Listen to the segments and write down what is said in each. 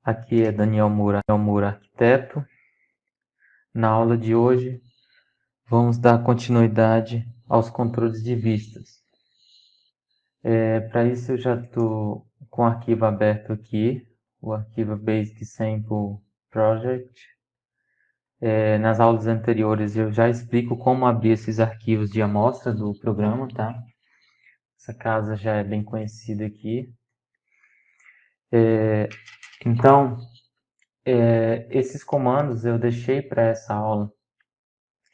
Aqui é Daniel Moura, arquiteto. Na aula de hoje, vamos dar continuidade aos controles de vistas. Para isso, eu já estou com o arquivo aberto aqui, o arquivo Basic Sample Project. Nas aulas anteriores, eu já explico como abrir esses arquivos de amostra do programa, tá? Essa casa já é bem conhecida aqui. Então, esses comandos eu deixei para essa aula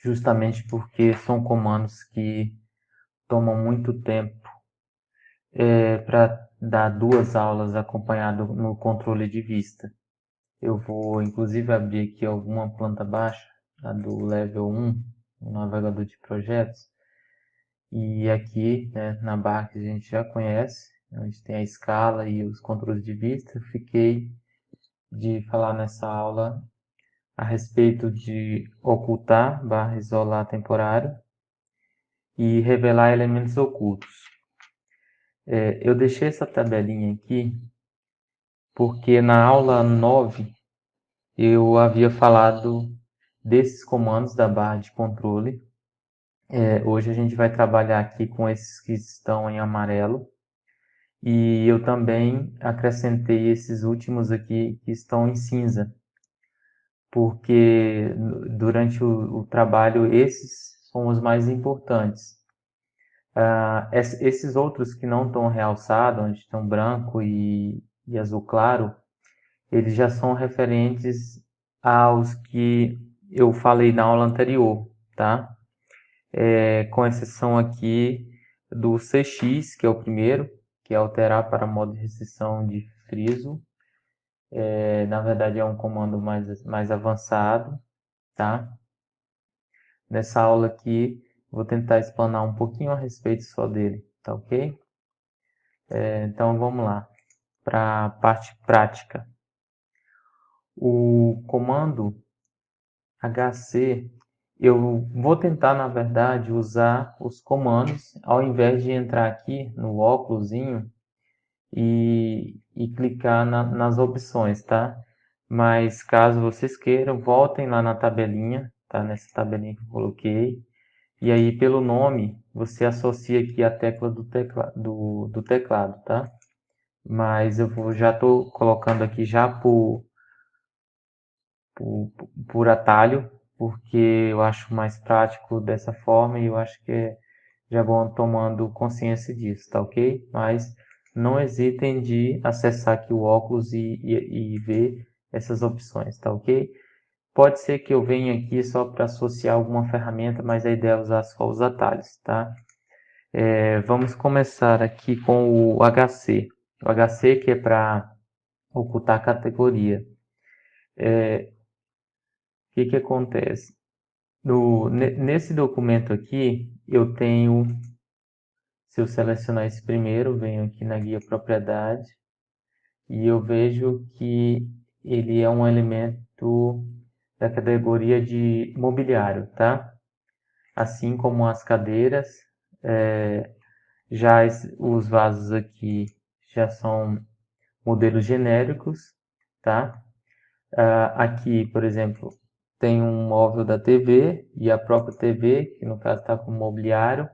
justamente porque são comandos que tomam muito tempo para dar duas aulas acompanhado no controle de vista. Eu vou inclusive abrir aqui alguma planta baixa, a do level 1, o navegador de projetos, e aqui, né, na barra que a gente já conhece, onde tem a escala e os controles de vista, fiquei de falar nessa aula a respeito de ocultar / isolar temporário e revelar elementos ocultos. Eu deixei essa tabelinha aqui porque na aula 9 eu havia falado desses comandos da barra de controle. Hoje a gente vai trabalhar aqui com esses que estão em amarelo. E eu também acrescentei esses últimos aqui que estão em cinza, porque durante o trabalho esses são os mais importantes. Esses outros que não estão realçados, onde estão branco e azul claro, eles já são referentes aos que eu falei na aula anterior, tá? Com exceção aqui do CX, que é o primeiro, que é alterar para modo de restrição de friso. Na verdade é um comando mais avançado, tá? Nessa aula aqui, vou tentar explanar um pouquinho a respeito só dele, tá ok? Então vamos lá, para a parte prática. O comando HC, eu vou tentar, na verdade, usar os comandos, ao invés de entrar aqui no óculosinho e clicar nas opções, tá? Mas caso vocês queiram, voltem lá na tabelinha, tá? Nessa tabelinha que eu coloquei. E aí, pelo nome, você associa aqui a tecla do teclado, tá? Mas já estou colocando aqui já por atalho, porque eu acho mais prático dessa forma e eu acho que já vão tomando consciência disso, tá ok? Mas não hesitem de acessar aqui o óculos e ver essas opções, tá ok? Pode ser que eu venha aqui só para associar alguma ferramenta, mas a ideia é usar só os atalhos, tá? Vamos começar aqui com o HC. O HC que é para ocultar categoria. O que acontece? Nesse documento aqui, eu tenho, se eu selecionar esse primeiro, venho aqui na guia propriedade, e eu vejo que ele é um elemento da categoria de mobiliário, tá? Assim como as cadeiras, os vasos aqui já são modelos genéricos, tá? Aqui, por exemplo, tem um móvel da TV e a própria TV, que no caso está com mobiliário.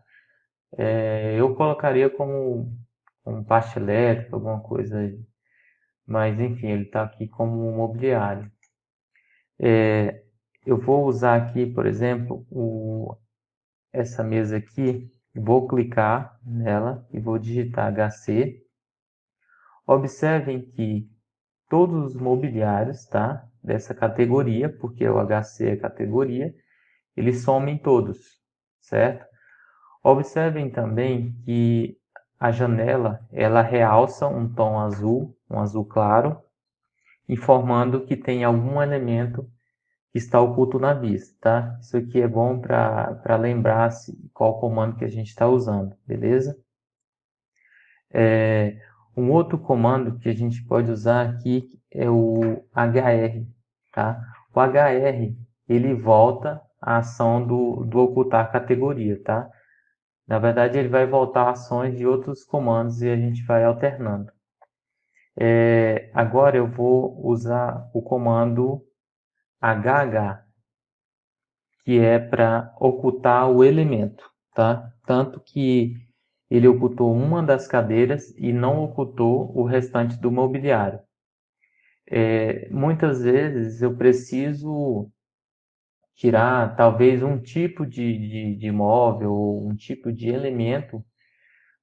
Eu colocaria como parte elétrica, alguma coisa aí. Mas enfim, ele está aqui como mobiliário. Eu vou usar aqui, por exemplo, essa mesa aqui, vou clicar nela e vou digitar HC. Observem que todos os mobiliários, tá, dessa categoria, porque o HC é categoria, eles somem todos, certo? Observem também que a janela, ela realça um tom azul, um azul claro, informando que tem algum elemento que está oculto na vista, tá? Isso aqui é bom para lembrar qual comando que a gente está usando, beleza? Um outro comando que a gente pode usar aqui é o HR, tá? O HR, ele volta à ação do ocultar categoria, tá? Na verdade, ele vai voltar ações de outros comandos e a gente vai alternando. Agora eu vou usar o comando HH, que é para ocultar o elemento, tá? Tanto que ele ocultou uma das cadeiras e não ocultou o restante do mobiliário. Muitas vezes eu preciso tirar talvez um tipo de móvel ou um tipo de elemento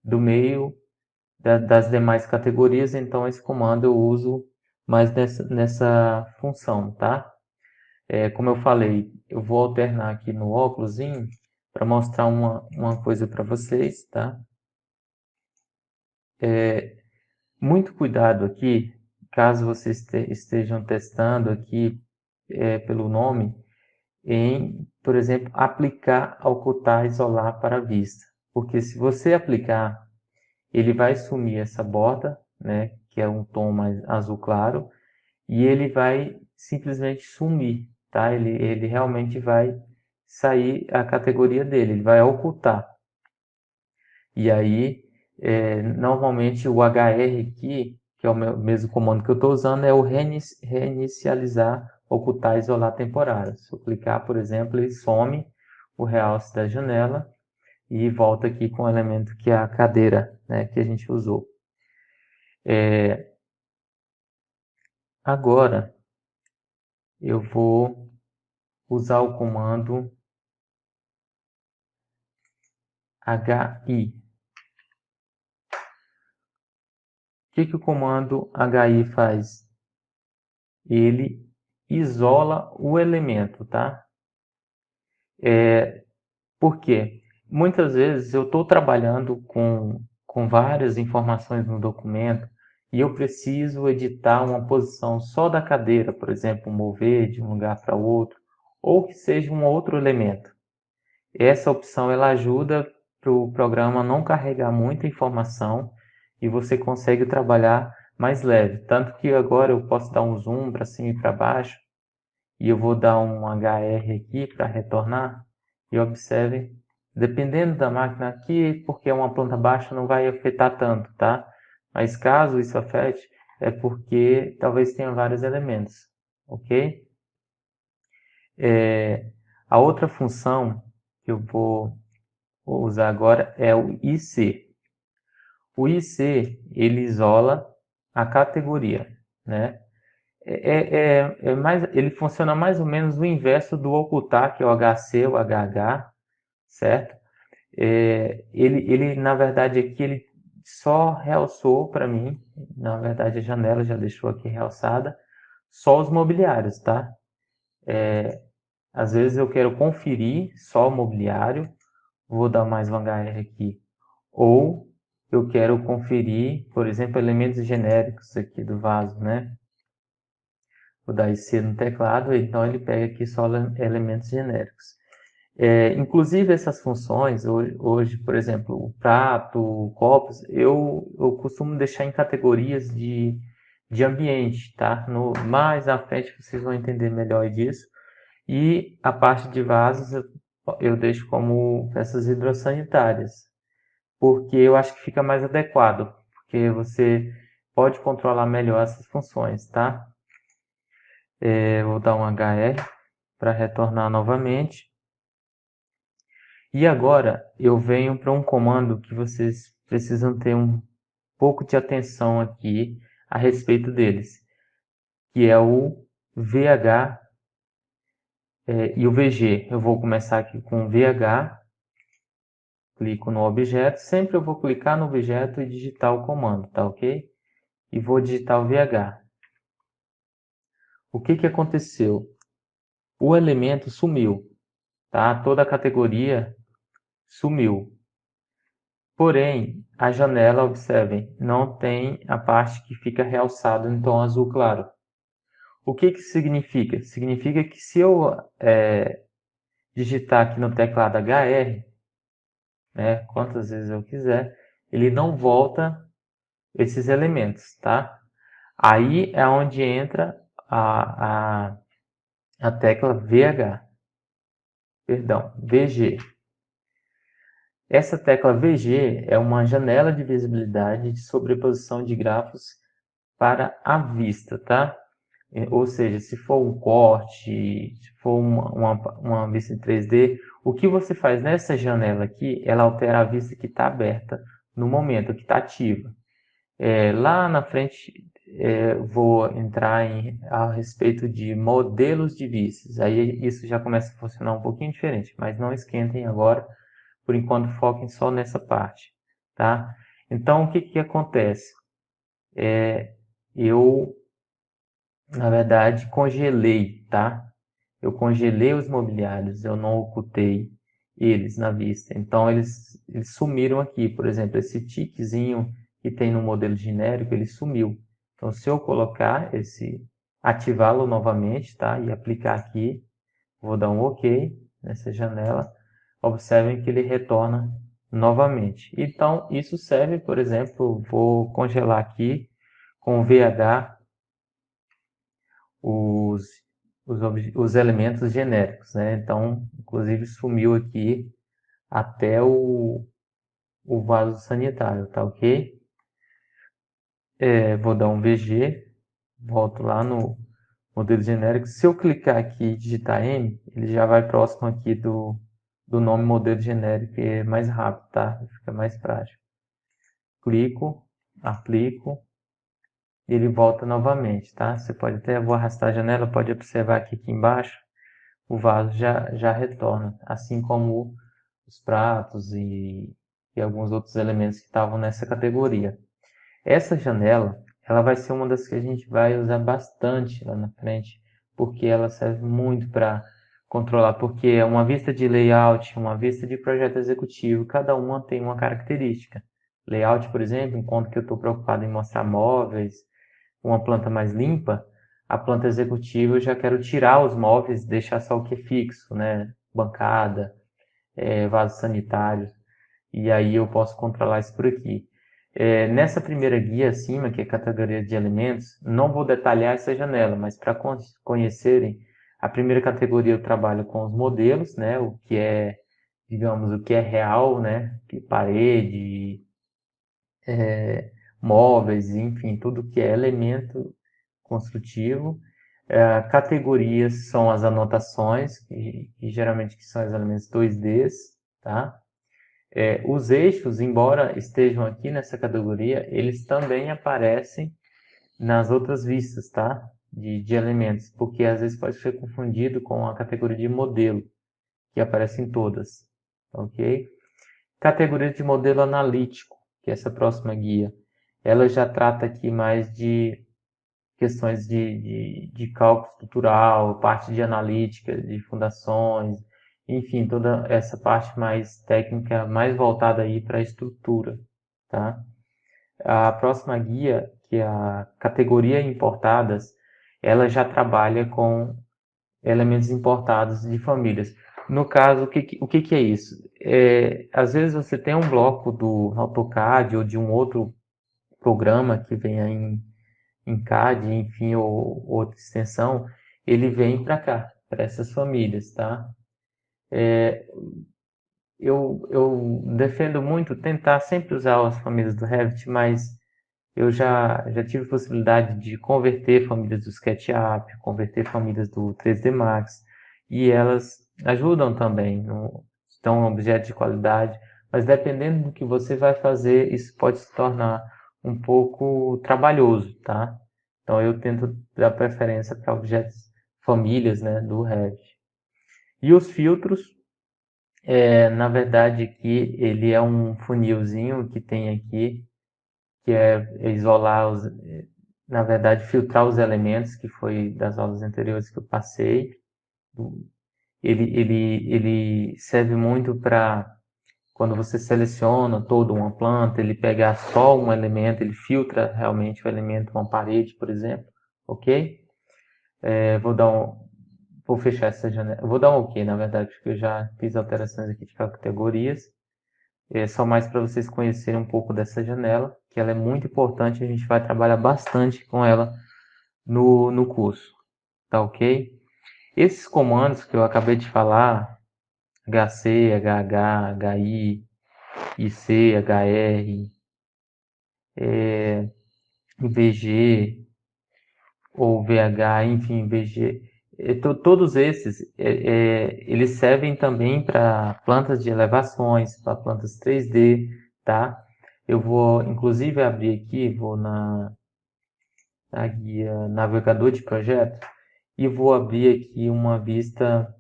do meio das demais categorias, então esse comando eu uso mais nessa função, tá? Como eu falei, eu vou alternar aqui no óculosinho para mostrar uma coisa para vocês, tá? Muito cuidado aqui, caso vocês estejam testando aqui pelo nome, em, por exemplo, aplicar, ocultar, isolar para a vista. Porque se você aplicar, ele vai sumir essa borda, né, que é um tom mais azul claro, e ele vai simplesmente sumir, tá? Ele realmente vai sair a categoria dele, ele vai ocultar. E aí, normalmente o HR aqui, que é o mesmo comando que eu estou usando, é o reinicializar, ocultar, isolar temporário. Se eu clicar, por exemplo, ele some o realce da janela e volta aqui com o elemento que é a cadeira, né, que a gente usou. Agora, eu vou usar o comando HI. O que o comando HI faz? Ele isola o elemento, tá? Por quê? Muitas vezes eu estou trabalhando com várias informações no documento e eu preciso editar uma posição só da cadeira, por exemplo, mover de um lugar para outro, ou que seja um outro elemento. Essa opção ela ajuda para o programa não carregar muita informação e você consegue trabalhar mais leve. Tanto que agora eu posso dar um zoom para cima e para baixo e eu vou dar um HR aqui para retornar e observe, dependendo da máquina aqui, porque é uma planta baixa não vai afetar tanto, tá? Mas caso isso afete, é porque talvez tenha vários elementos, ok? A outra função que eu vou usar agora é o IC. O IC, ele isola a categoria, né? Ele funciona mais ou menos o inverso do ocultar, que é o HC, o HH, certo? Na verdade, aqui ele só realçou para mim, na verdade a janela já deixou aqui realçada, só os mobiliários, tá? Às vezes eu quero conferir só o mobiliário, vou dar mais um HR aqui, ou eu quero conferir, por exemplo, elementos genéricos aqui do vaso, né? Vou dar IC no teclado, então ele pega aqui só elementos genéricos. Inclusive essas funções, hoje, por exemplo, o prato, copos, eu costumo deixar em categorias de ambiente, tá? Mais à frente vocês vão entender melhor disso. E a parte de vasos eu deixo como peças hidrossanitárias, porque eu acho que fica mais adequado, porque você pode controlar melhor essas funções, tá? Vou dar um HR para retornar novamente. E agora eu venho para um comando que vocês precisam ter um pouco de atenção aqui a respeito deles, que é o VH e o VG. Eu vou começar aqui com o VH, clico no objeto, sempre eu vou clicar no objeto e digitar o comando, tá ok? E vou digitar o VH. O que aconteceu? O elemento sumiu, tá? Toda a categoria sumiu. Porém, a janela, observem, não tem a parte que fica realçada em tom azul claro. O que significa? Significa que se eu digitar aqui no teclado HR, né, quantas vezes eu quiser, ele não volta esses elementos, tá? Aí é onde entra a tecla VH, perdão, VG. Essa tecla VG é uma janela de visibilidade de sobreposição de grafos para a vista, tá? Ou seja, se for um corte, se for uma vista em 3D, o que você faz nessa janela aqui, ela altera a vista que está aberta no momento, que está ativa. Lá na frente, vou entrar a respeito de modelos de vistas. Aí isso já começa a funcionar um pouquinho diferente, mas não esquentem agora. Por enquanto, foquem só nessa parte, tá? Então, o que que acontece? Eu, na verdade, congelei, tá? Eu congelei os mobiliários, eu não ocultei eles na vista. Então, eles sumiram aqui. Por exemplo, esse tiquezinho que tem no modelo genérico, ele sumiu. Então, se eu colocar ativá-lo novamente, tá? E aplicar aqui, vou dar um OK nessa janela. Observem que ele retorna novamente. Então, isso serve, por exemplo, vou congelar aqui com o VH os, os elementos genéricos, né? Então, inclusive sumiu aqui até o vaso sanitário, tá ok? Vou dar um VG, volto lá no modelo genérico. Se eu clicar aqui e digitar M, ele já vai próximo aqui do nome modelo genérico, que é mais rápido, tá? Fica mais prático. Clico, aplico, e ele volta novamente, tá? Você pode até, vou arrastar a janela, pode observar que aqui embaixo o vaso já retorna, assim como os pratos e alguns outros elementos que estavam nessa categoria. Essa janela, ela vai ser uma das que a gente vai usar bastante lá na frente, porque ela serve muito para controlar, porque é uma vista de layout, uma vista de projeto executivo, cada uma tem uma característica. Layout, por exemplo, enquanto que eu estou preocupado em mostrar móveis, uma planta mais limpa, a planta executiva eu já quero tirar os móveis, deixar só o que é fixo, né? Bancada, vasos sanitários, e aí eu posso controlar isso por aqui. Nessa primeira guia acima, que é a categoria de elementos, não vou detalhar essa janela, mas para conhecerem, a primeira categoria eu trabalho com os modelos, né? O que é, digamos, o que é real, né? Parede, móveis, enfim, tudo que é elemento construtivo. Categorias são as anotações, que geralmente que são os elementos 2Ds, tá? Os eixos, embora estejam aqui nessa categoria, eles também aparecem nas outras vistas, tá? De elementos, porque às vezes pode ser confundido com a categoria de modelo, que aparece em todas, ok? Categoria de modelo analítico, que é essa próxima guia, ela já trata aqui mais de questões de cálculo estrutural, parte de analítica, de fundações, enfim, toda essa parte mais técnica, mais voltada aí para a estrutura, tá? A próxima guia, que é a categoria importadas, ela já trabalha com elementos importados de famílias. No caso, o que que é isso? Às vezes você tem um bloco do AutoCAD ou de um outro programa que venha em CAD, enfim, ou outra extensão, ele vem para cá, para essas famílias, tá? Eu defendo muito tentar sempre usar as famílias do Revit, mas eu já tive possibilidade de converter famílias do SketchUp, converter famílias do 3D Max, e elas ajudam também, são objetos de qualidade, mas dependendo do que você vai fazer, isso pode se tornar um pouco trabalhoso, tá? Então eu tento dar preferência para objetos, famílias, né, do Revit. E os filtros, na verdade aqui ele é um funilzinho que tem aqui, que é isolar na verdade, filtrar os elementos, que foi das aulas anteriores que eu passei. Ele serve muito para, quando você seleciona toda uma planta, ele pegar só um elemento, ele filtra realmente o elemento, uma parede, por exemplo, ok? Vou fechar essa janela, vou dar um OK, na verdade, porque eu já fiz alterações aqui de categorias. Só mais para vocês conhecerem um pouco dessa janela, que ela é muito importante, a gente vai trabalhar bastante com ela no curso, tá ok? Esses comandos que eu acabei de falar, HC, HH, HI, IC, HR, VG ou VH, enfim, VG. Todos esses, eles servem também para plantas de elevações, para plantas 3D, tá? Eu vou, inclusive, abrir aqui, vou na guia navegador de projeto e vou abrir aqui uma vista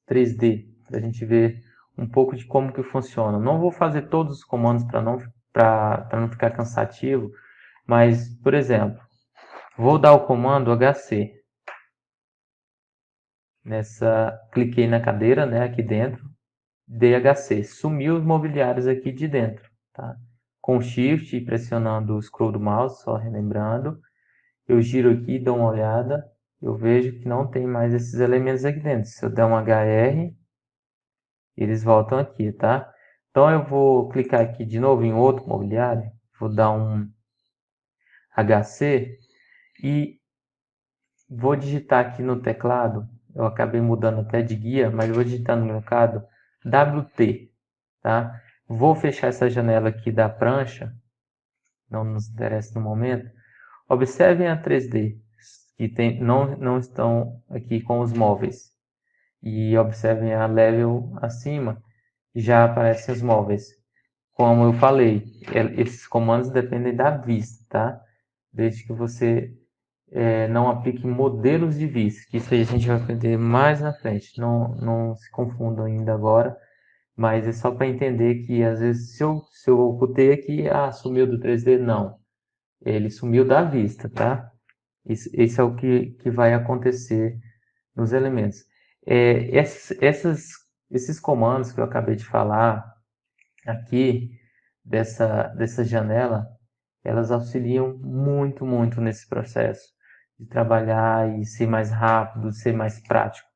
3D, para a gente ver um pouco de como que funciona. Não vou fazer todos os comandos para não ficar cansativo, mas, por exemplo, vou dar o comando HC. Cliquei na cadeira, né, aqui dentro, DHC, sumiu os mobiliários aqui de dentro, tá? Com Shift e pressionando o scroll do mouse, só relembrando, eu giro aqui, dou uma olhada, eu vejo que não tem mais esses elementos aqui dentro. Se eu der um HR, eles voltam aqui, tá? Então eu vou clicar aqui de novo em outro mobiliário, vou dar um HC e vou digitar aqui no teclado, eu acabei mudando até de guia, mas eu vou digitar no meu teclado WT, tá? Vou fechar essa janela aqui da prancha, não nos interessa no momento. Observem a 3D, que não estão aqui com os móveis. E observem a level acima, já aparecem os móveis. Como eu falei, esses comandos dependem da vista, tá? Desde que você não aplique modelos de vista, que isso aí a gente vai aprender mais na frente. Não se confundam ainda agora, mas é só para entender que às vezes se eu ocultei aqui, sumiu do 3D, não. Ele sumiu da vista, tá? Esse é o que vai acontecer nos elementos. Esses comandos que eu acabei de falar aqui, dessa janela, elas auxiliam muito, muito nesse processo de trabalhar e ser mais rápido, ser mais prático.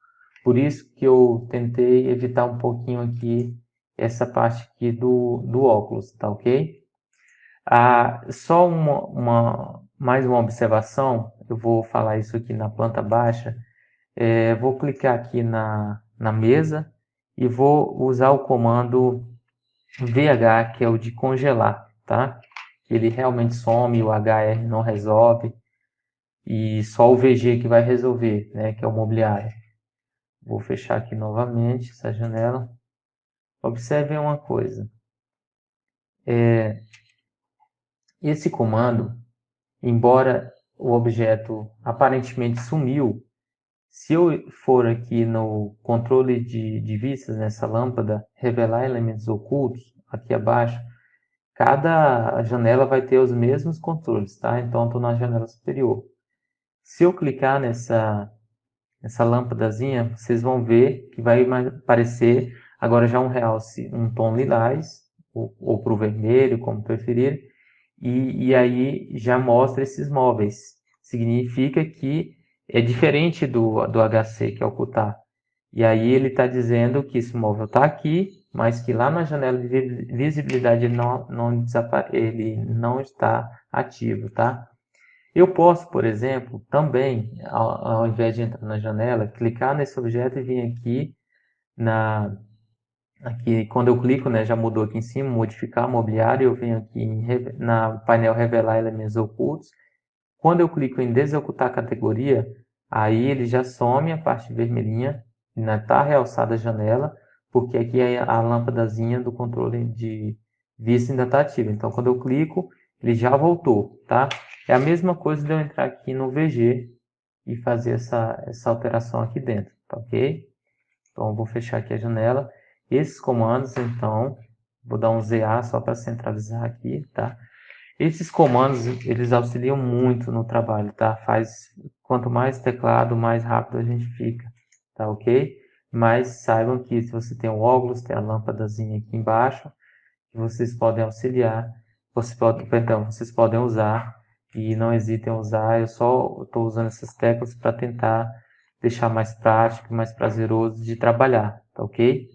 Por isso que eu tentei evitar um pouquinho aqui essa parte aqui do óculos, tá ok? Só mais uma observação, eu vou falar isso aqui na planta baixa. Vou clicar aqui na mesa e vou usar o comando VH, que é o de congelar, tá? Ele realmente some, o HR não resolve, e só o VG que vai resolver, né? Que é o mobiliário. Vou fechar aqui novamente essa janela. Observem uma coisa. Esse comando, embora o objeto aparentemente sumiu, se eu for aqui no controle de vistas, nessa lâmpada, revelar elementos ocultos, aqui abaixo, cada janela vai ter os mesmos controles, tá? Então, estou na janela superior. Se eu clicar nessa lâmpadazinha, vocês vão ver que vai aparecer agora já um realce, um tom lilás, ou para o vermelho, como preferir, e aí já mostra esses móveis. Significa que é diferente do HC, que é ocultar. E aí ele está dizendo que esse móvel está aqui, mas que lá na janela de visibilidade ele não está ativo, tá? Eu posso, por exemplo, também, ao invés de entrar na janela, clicar nesse objeto e vir aqui quando eu clico, né, já mudou aqui em cima, modificar mobiliário, eu venho aqui na painel revelar elementos ocultos. Quando eu clico em desocultar categoria, aí ele já some a parte vermelhinha, está realçada a janela, porque aqui a lâmpadazinha do controle de vista ainda está ativa. Então, quando eu clico, ele já voltou, tá? É a mesma coisa de eu entrar aqui no VG e fazer essa alteração aqui dentro, tá ok? Então, eu vou fechar aqui a janela. Esses comandos, então, vou dar um ZA só para centralizar aqui, tá? Esses comandos, eles auxiliam muito no trabalho, tá? Quanto mais teclado, mais rápido a gente fica, tá ok? Mas saibam que se você tem o óculos, tem a lâmpadazinha aqui embaixo, que vocês podem auxiliar, vocês podem usar e não hesitem em usar. Eu só estou usando essas teclas para tentar deixar mais prático e mais prazeroso de trabalhar, tá ok?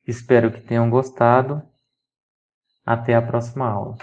Espero que tenham gostado. Até a próxima aula.